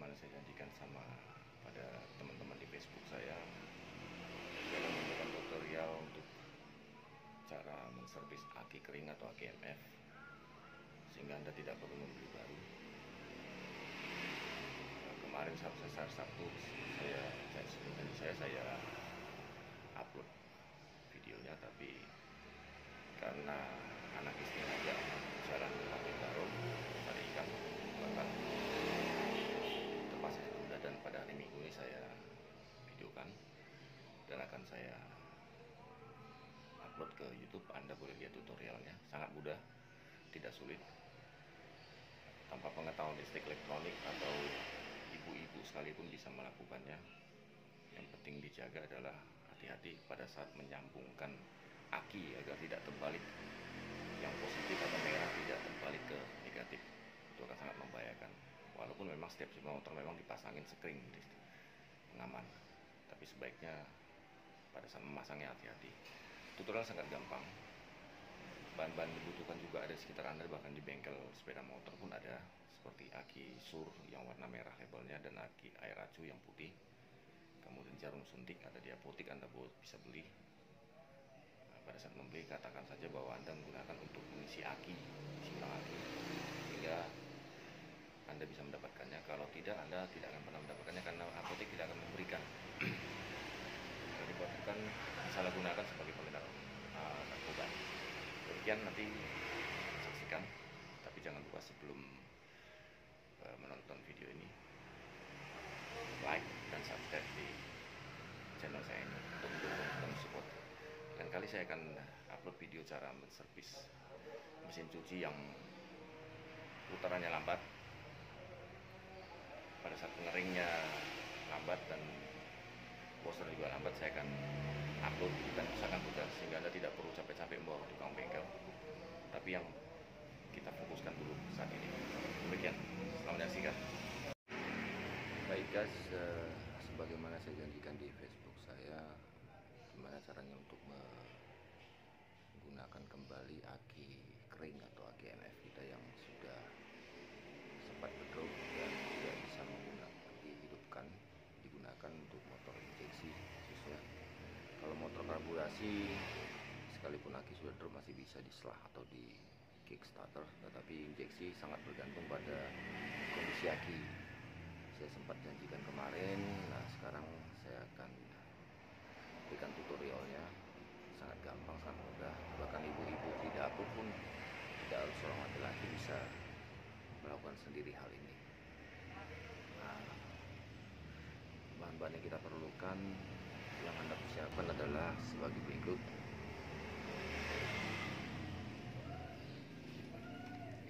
sebagaimana saya janjikan sama pada teman-teman di Facebook saya, dalam memberikan tutorial untuk cara menservis aki kering atau aki MF sehingga Anda tidak perlu membeli baru. Kemarin Sabtu saya upload videonya, tapi karena anak istri ngajak jalan pakai karung cari ikan, maka terpaksa ditunda, dan pada hari Minggu ini saya videokan dan akan saya upload ke YouTube. Anda boleh lihat tutorialnya, sangat mudah, tidak sulit, tanpa pengetahuan listrik elektronik atau ibu-ibu sekalipun bisa melakukannya. Yang penting dijaga adalah hati-hati pada saat menyambungkan aki agar tidak terbalik, yang positif atau merah tidak terbalik ke negatif. Itu akan sangat membahayakan. Walaupun memang setiap motor memang dipasangin sekring pengaman, tapi sebaiknya pada saat memasangnya hati-hati. Tutorial sangat gampang. Bahan-bahan dibutuhkan juga ada di sekitar Anda, bahkan di bengkel sepeda motor pun ada, seperti aki sur yang warna merah labelnya dan aki air acu yang putih. Kemudian jarum suntik ada di apotek, Anda bisa beli. Pada saat membeli, katakan saja bahwa Anda menggunakan untuk mengisi aki, isi ulang aki, sehingga Anda bisa mendapatkannya. Kalau tidak, Anda tidak akan pernah mendapatkannya karena apotek tidak akan memberikan. Kalau dibuatkan disalahgunakan sebagai pengedar narkoba. Demikian, nanti saksikan, tapi jangan lupa sebelum menonton video ini like dan subscribe di channel saya ini untuk mendukung dan support. Lain kali saya akan upload video cara menservis mesin cuci yang putarannya lambat, pada saat pengeringnya lambat dan washer juga lambat. Saya akan upload dan usahakan mudah, sehingga Anda tidak perlu capek-capek membawa ke tukang bengkel. Tapi yang kita fokuskan dulu saat ini. Demikian, selamat menyaksikan. Baik guys, sebagaimana saya janjikan di Facebook saya, gimana caranya untuk menggunakan kembali aki kering atau aki NF kita yang sudah sempat bedrop dan tidak bisa digunakan untuk motor injeksi khususnya. Kalau motor karburasi, sekalipun aki sudah drop masih bisa diselah atau di kickstarter, tetapi injeksi sangat bergantung pada kondisi aki. Saya sempat janjikan kemarin, nah sekarang saya akan berikan tutorialnya. Sangat gampang, sangat mudah, bahkan ibu-ibu di dapur pun tidak harus seorang laki-laki bisa melakukan sendiri hal ini. Nah, bahan-bahan yang kita perlukan, yang Anda persiapkan adalah sebagai berikut.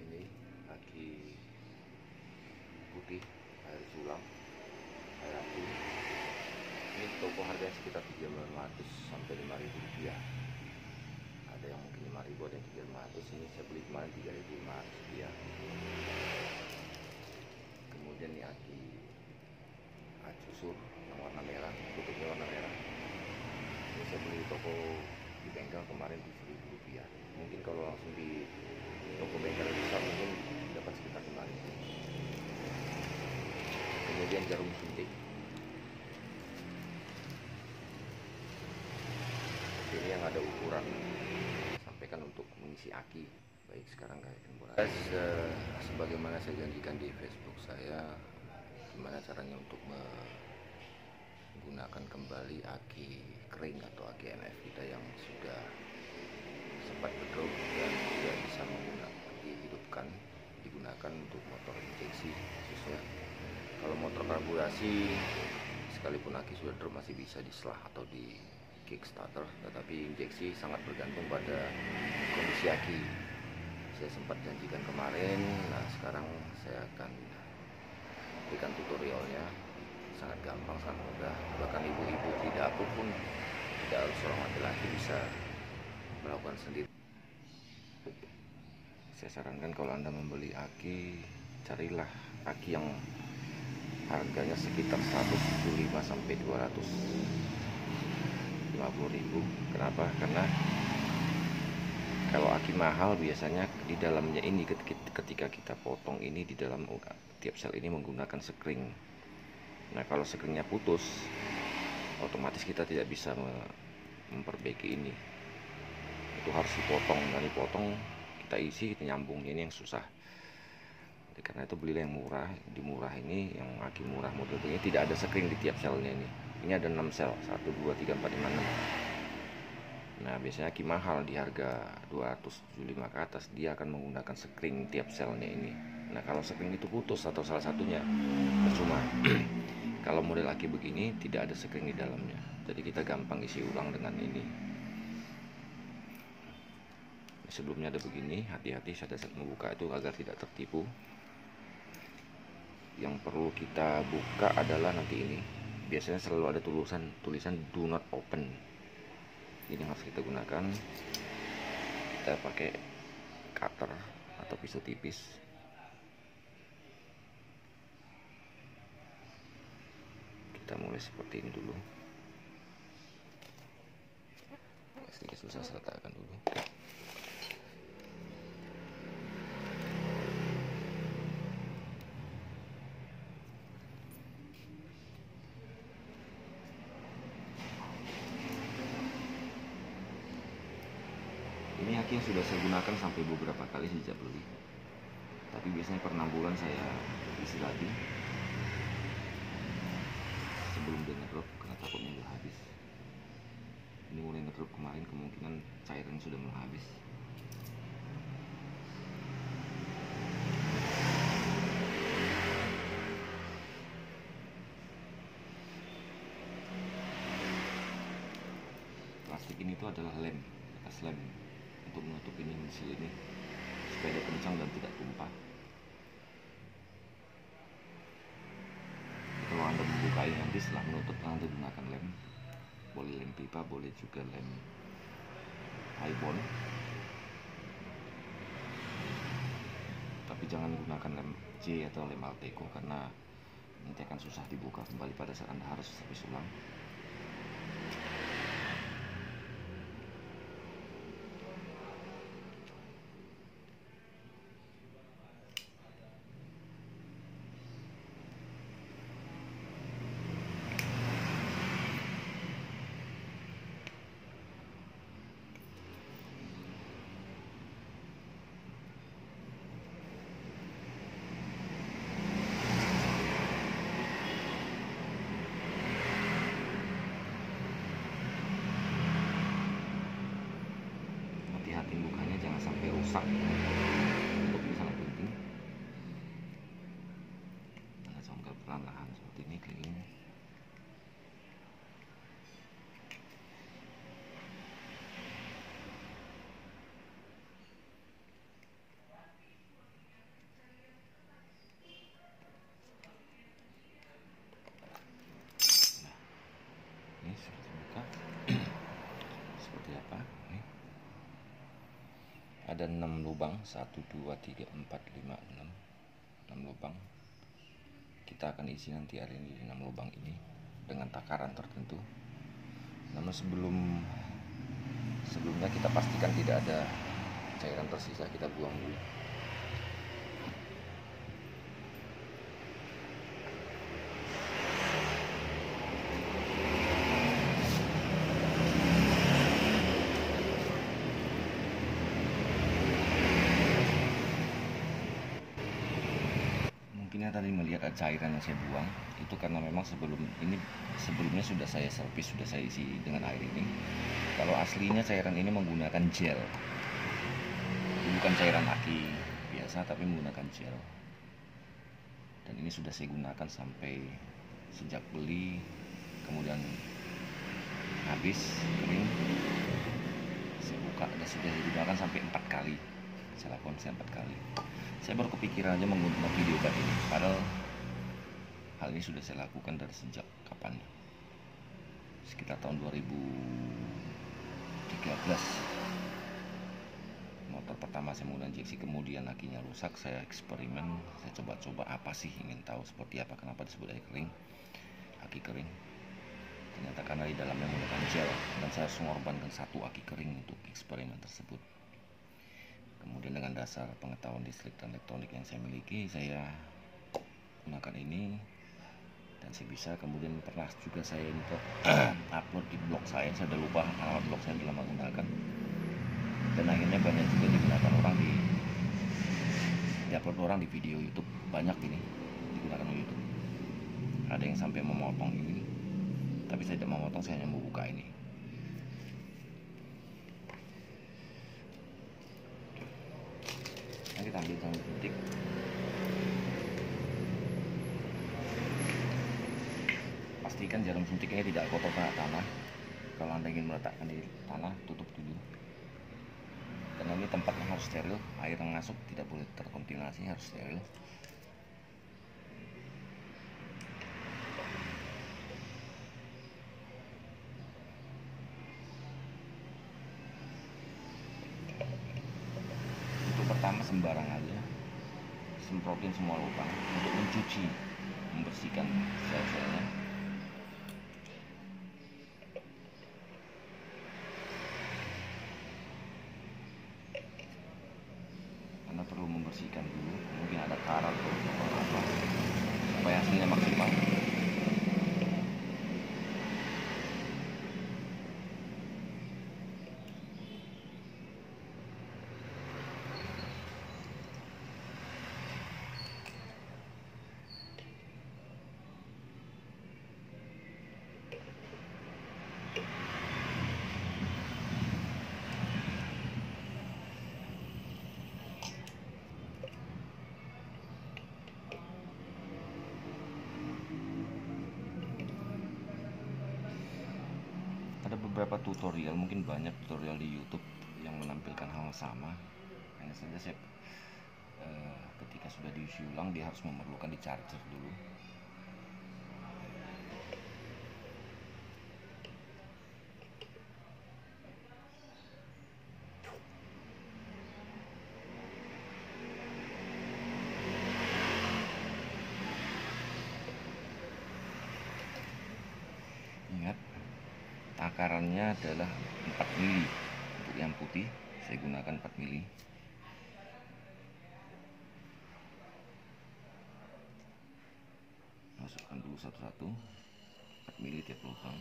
Ini aki putih, air sulam, air acu. Ini toko harganya sekitar 3.500 sampai 5.000 rupiah. Ada yang mungkin 5.000, ada yang 3.500. Ini saya beli kemarin 3.500 rupiah. Kemudian ini aki acu sur yang warna merah, tutupnya warna merah. Ini saya beli di toko di bengkel kemarin 7.000 rupiah. Mungkin kalau langsung di toko bengkel besar mungkin dapat sekitar 5.000. Kemudian jarum suntik. Ini yang ada ukuran, sampaikan untuk mengisi aki. Baik, sekarang guys, sebagaimana saya janjikan di Facebook saya, gimana caranya untuk menggunakan kembali aki kering atau aki NF kita yang sudah sempat bedrop dan tidak bisa digunakan untuk motor injeksi khususnya. Kalau motor karburasi, sekalipun aki sudah drop masih bisa diselah atau di kickstarter, tetapi injeksi sangat bergantung pada kondisi aki. Saya sempat janjikan kemarin, nah sekarang saya akan berikan tutorialnya. Sangat gampang, sangat mudah, bahkan ibu-ibu di dapur pun tidak harus seorang laki-laki bisa melakukan sendiri. Saya sarankan kalau Anda membeli aki, carilah aki yang harganya sekitar 175 sampai 250.000. Kenapa? Karena kalau aki mahal biasanya di dalamnya ini ketika kita potong ini di dalam tiap sel ini menggunakan sekring. Nah, kalau sekringnya putus, otomatis kita tidak bisa memperbaiki ini. Itu harus dipotong, dan dipotong kita isi, kita nyambungnya, ini yang susah. Jadi, karena itu belilah yang murah. Di murah ini, yang aki murah model ini tidak ada sekring di tiap selnya ini. Ini ada 6 sel, 1, 2, 3, 4, 5, 6. Nah, biasanya aki mahal di harga 275 ke atas, dia akan menggunakan sekring tiap selnya ini. Nah, kalau sekring itu putus atau salah satunya, percuma. Kalau model aki begini tidak ada sekring di dalamnya, jadi kita gampang isi ulang dengan ini. Sebelumnya ada begini, hati-hati pada saat membuka itu agar tidak tertipu. Yang perlu kita buka adalah nanti ini. Biasanya selalu ada tulisan do not open. Ini yang harus kita gunakan. Kita pakai cutter atau pisau tipis. Kita mulai seperti ini dulu. Sedikit susah, saya letakkan dulu. Ini aki yang sudah saya gunakan sampai beberapa kali sejak beli, tapi biasanya per 6 bulan saya isi lagi sebelum dia ngedrop, karena takutnya udah habis. Ini mulai ngedrop kemarin, kemungkinan cairan sudah mulai habis. Plastik ini tuh adalah lem, bekas lem untuk menutup ini misil ini supaya dia kencang dan tidak tumpah. Kalau Anda membuka ini nanti setelah menutup, Anda gunakan lem, boleh lem pipa, boleh juga lem highbond, tapi jangan gunakan lem J atau lem Alteco karena nanti akan susah dibuka kembali pada saat Anda harus servis ulang. Hati-hati bukanya, jangan sampai rusak. Untuk ini sangat penting. Anda congkel perlahan-lahan seperti ini, keliling. Ini sudah terbuka. Seperti apa? Ini ada 6 lubang, 1, 2, 3, 4, 5, 6 lubang. Kita akan isi nanti hari ini di 6 lubang ini dengan takaran tertentu. Namun sebelumnya kita pastikan tidak ada cairan tersisa, kita buang dulu. Mungkin tadi melihat ada cairan yang saya buang, itu karena memang sebelumnya sudah saya servis, sudah saya isi dengan air ini. Kalau aslinya cairan ini menggunakan gel, bukan cairan aki biasa tapi menggunakan gel. Dan ini sudah saya gunakan sampai sejak beli, kemudian habis kering, saya buka dan sudah digunakan sampai 4 kali. Saya lakukan 4 kali. Saya baru kepikiran aja menggunakan video kan ini, padahal hal ini sudah saya lakukan dari sejak kapan? Sekitar tahun 2013. Motor pertama saya menggunakan injeksi, kemudian akinya rusak, saya eksperimen, saya coba-coba apa sih, ingin tahu seperti apa, kenapa disebut air kering, aki kering. Ternyata karena di dalamnya menggunakan gel, dan saya harus mengorbankan 1 aki kering untuk eksperimen tersebut. Kemudian dengan dasar pengetahuan listrik dan elektronik yang saya miliki, saya gunakan ini dan saya bisa. Kemudian pernah juga saya untuk upload di blog saya sudah lupa alamat blog saya, udah lama gunakan, dan akhirnya banyak juga digunakan orang di upload orang di video YouTube. Banyak ini digunakan di YouTube. Ada yang sampai memotong ini, tapi saya tidak memotong, saya hanya membuka ini. Nah, kita ambil jarum suntik. Pastikan jarum suntiknya tidak kotor kena tanah. Kalau Anda ingin meletakkan di tanah, tutup dulu. Karena ini tempatnya harus steril, air yang masuk tidak boleh terkontaminasi, harus steril. Untuk pertama sembarang aja, semprotin semua lubang untuk mencuci, membersihkan sel-selnya. Anda perlu membersihkan dulu, mungkin ada karat atau apa, supaya hasilnya maksimal. Ada beberapa tutorial, mungkin banyak tutorial di YouTube yang menampilkan hal sama. Hanya saja saya ketika sudah diisi ulang, dia harus memerlukan di charger dulu. Ingat, takarannya adalah 4 mili. Untuk yang putih saya gunakan 4 mili. Masukkan dulu satu-satu, 4 mili tiap lubang.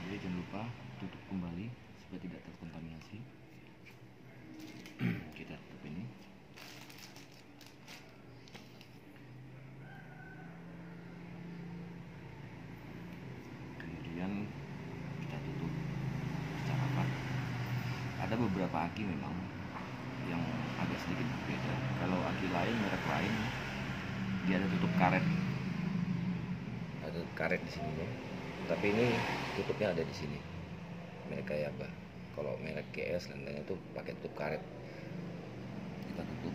Jadi jangan lupa tutup kembali supaya tidak terkontaminasi. Kita tutup ini. Kemudian kita tutup secara rapat. Ada beberapa aki memang yang agak sedikit berbeda. Kalau aki lain, merek lain, dia ada tutup karet. Ada karet di sini ya. Tapi ini tutupnya ada di sini. Merek kayak apa? Kalau merek GS lainnya itu pakai tutup karet. Kita tutup.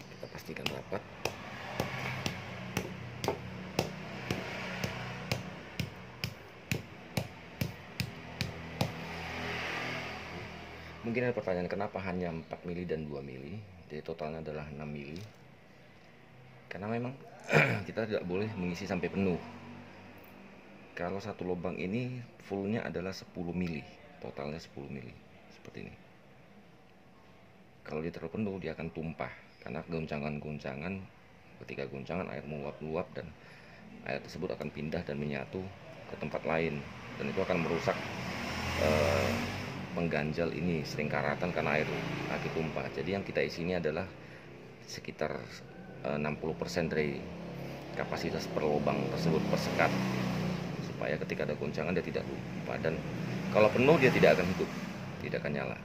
Kita pastikan rapat. Mungkin ada pertanyaan, kenapa hanya 4 mili dan 2 mili? Jadi totalnya adalah 6 mili. Karena memang kita tidak boleh mengisi sampai penuh. Kalau satu lubang ini fullnya adalah 10 mili, totalnya 10 mili seperti ini. Kalau dia terlalu penuh, dia akan tumpah karena goncangan-goncangan. Ketika goncangan, air menguap-uap dan air tersebut akan pindah dan menyatu ke tempat lain, dan itu akan merusak pengganjal ini, sering karatan karena air lagi tumpah. Jadi yang kita isi ini adalah sekitar 60% dari kapasitas per lubang tersebut, per sekat supaya ketika ada goncangan dia tidak lupa, dan kalau penuh dia tidak akan hidup, tidak akan nyala.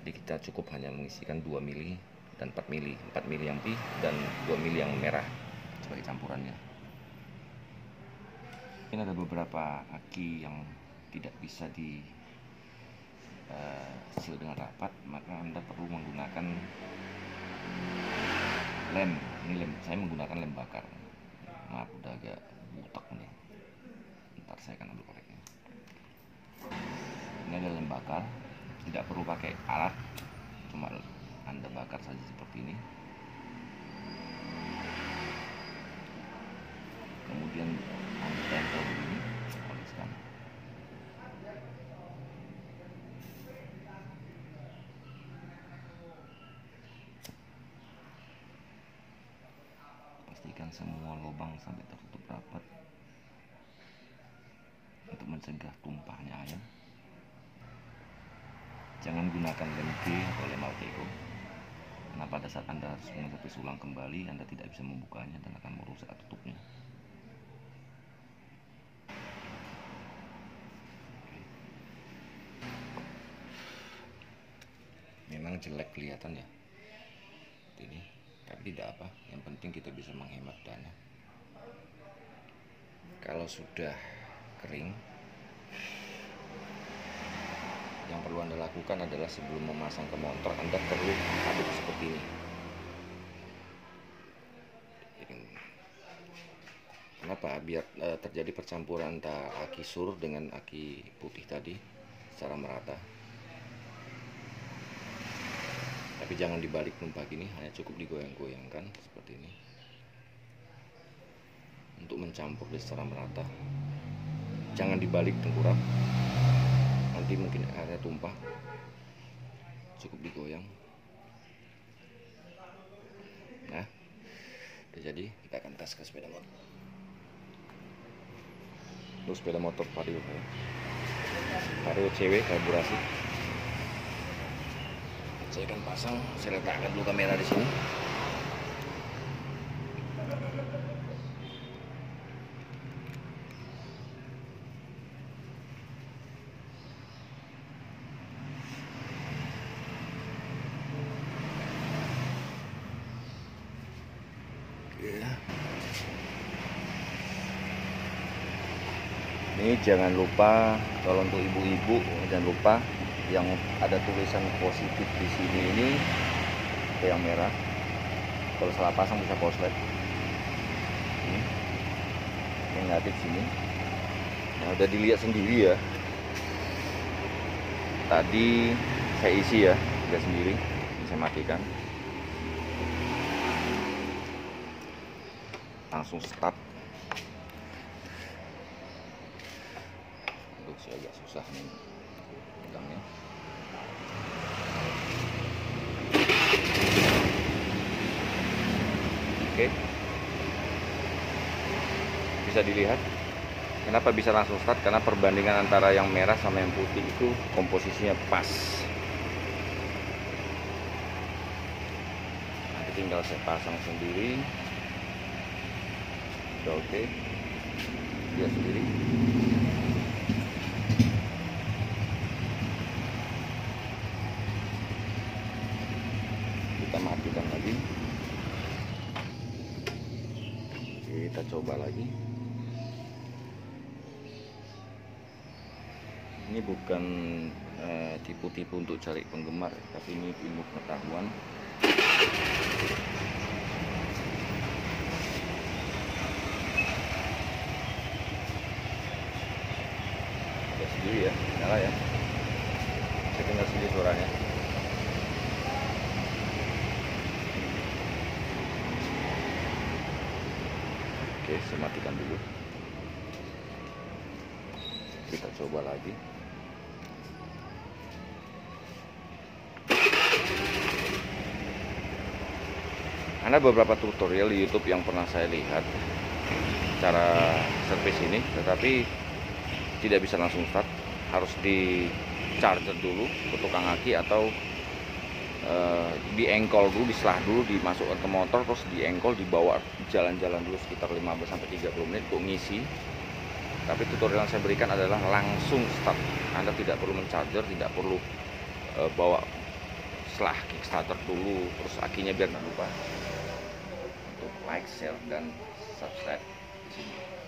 Jadi kita cukup hanya mengisikan 2 mili dan 4 mili, 4 mili yang putih dan 2 mili yang merah sebagai campurannya. Ini ada beberapa aki yang tidak bisa di seal dengan rapat, maka Anda perlu menggunakan lem. Ini lem, saya menggunakan lem bakar. Maaf, udah agak butek nih. Ntar saya akan ambil koreknya. Ini ada lem bakar, tidak perlu pakai alat, cuma Anda bakar saja seperti ini. Kemudian Anda tempel begini, oleskan. Pastikan semua lubang sampai tertutup rapat untuk mencegah tumpahnya air. Jangan gunakan lem G atau lem Alteco, karena pada saat Anda harus mengepis ulang kembali, Anda tidak bisa membukanya dan akan merusak tutupnya. Memang jelek kelihatan ya ini, tapi tidak apa, yang penting kita bisa menghemat dana. Kalau sudah kering, yang perlu Anda lakukan adalah sebelum memasang ke motor, Anda perlu aduk seperti ini. Kenapa? Biar terjadi percampuran antara aki sur dengan aki putih tadi secara merata. Tapi jangan dibalik tumpah gini, hanya cukup digoyang-goyangkan seperti ini untuk mencampur secara merata. Jangan dibalik tengkurap, nanti mungkin airnya tumpah. Cukup digoyang. Nah, udah jadi. Kita akan tes ke sepeda motor. Untuk sepeda motor Vario CW karburasi. Saya akan pasang, saya letakkan dulu kamera di sini. Ini jangan lupa, kalau untuk ibu-ibu jangan lupa yang ada tulisan positif di sini ini yang merah. Kalau salah pasang bisa koslet. Ini negatif sini. Nah, udah dilihat sendiri ya. Tadi saya isi ya, lihat sendiri. Saya matikan. Langsung start. Aduh, saya agak susah nih pegangnya. Oke, bisa dilihat kenapa bisa langsung start, karena perbandingan antara yang merah sama yang putih itu komposisinya pas. Nanti tinggal saya pasang sendiri. Udah oke, lihat sendiri. Kita matikan lagi. Kita coba lagi. Ini bukan tipu-tipu untuk cari penggemar, tapi ini ilmu pengetahuan. Ada sendiri ya, nyala ya. Saya dengar sendiri suaranya. Oke, saya matikan dulu. Kita coba lagi. Ada beberapa tutorial di YouTube yang pernah saya lihat cara servis ini, tetapi tidak bisa langsung start, harus di charger dulu ke tukang aki atau diengkol dulu, diselah dulu, dimasukkan ke motor, terus diengkol, dibawa jalan-jalan dulu sekitar 15-30 menit untuk ngisi. Tapi tutorial yang saya berikan adalah langsung start. Anda tidak perlu mencharger, tidak perlu bawa setelah Kickstarter dulu, terus akinya biar nggak lupa. Untuk like, share, dan subscribe di sini.